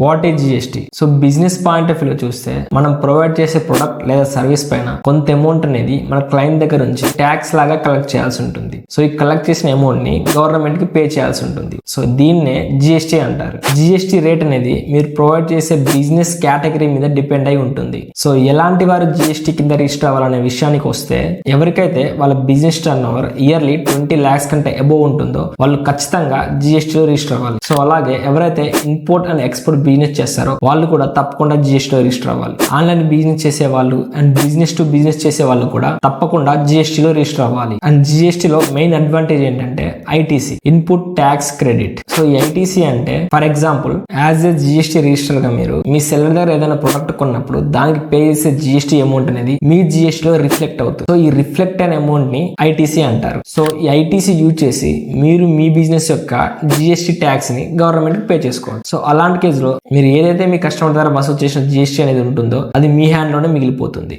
What is GST? So business point of view చూస్తే మనం provide చేసే ప్రొడక్ట్ లేదా సర్వీస్ పైన కొంత అమౌంట్ అనేది మన క్లయింట్ దగ్గర నుంచి ట్యాక్స్ లాగా కలెక్ట్ చేయాల్సి ఉంటుంది. సో ఈ కలెక్ట్ చేసిన అమౌంట్ ని గవర్నమెంట్ కి పే చేయాల్సి ఉంటుంది. సో దీన్నే జిఎస్టీ అంటారు. జిఎస్టీ రేట్ అనేది మీరు ప్రొవైడ్ చేసే బిజినెస్ కేటగిరీ మీద డిపెండ్ అయి ఉంటుంది. సో ఎలాంటి వారు జిఎస్టీ కింద రిజిస్టర్ అవ్వాలనే విషయానికి వస్తే, ఎవరికైతే వాళ్ళ business turn over yearly 20 lakhs కంటే అబోవ్ ఉంటుందో వాళ్ళు ఖచ్చితంగా జిఎస్టీలో రిజిస్టర్ అవ్వాలి. సో అలాగే ఎవరైతే ఇంపోర్ట్ అండ్ ఎక్స్పోర్ట్ బిజినెస్ చేస్తారో వాళ్ళు కూడా తప్పకుండా జిఎస్టీలో రిజిస్టర్ అవ్వాలి. ఆన్లైన్ బిజినెస్ చేసే వాళ్ళు అండ్ బిజినెస్ టు బిజినెస్ చేసే వాళ్ళు కూడా తప్పకుండా జిఎస్టీలో రిజిస్టర్ అవ్వాలి. అండ్ జిఎస్టీలో మెయిన్ అడ్వాంటేజ్ ఏంటంటే ITC, input tax credit. So ఈ ఐటీసీ అంటే for example as a GST register గా మీరు మీ సెల్లర్ దగ్గర ఏదైనా ప్రొడక్ట్ కొన్నప్పుడు దానికి పే చేసే జిఎస్టీ అమౌంట్ అనేది మీ జిఎస్టీ లో రిఫ్లెక్ట్ అవుతుంది. సో ఈ రిఫ్లెక్ట్ అయిన అమౌంట్ ని ఐటీసీ అంటారు. సో ఈ ఐటీసీ యూజ్ చేసి మీరు మీ బిజినెస్ యొక్క జిఎస్టీ ట్యాక్స్ ని గవర్నమెంట్ కి పే చేసుకోవాలి. సో అలాంటి కేసులో మీరు ఏదైతే మీ కస్టమర్ ద్వారా వసూలు చేసిన జిఎస్టీ అనేది ఉంటుందో అది మీ హ్యాండ్ లోనే మిగిలిపోతుంది.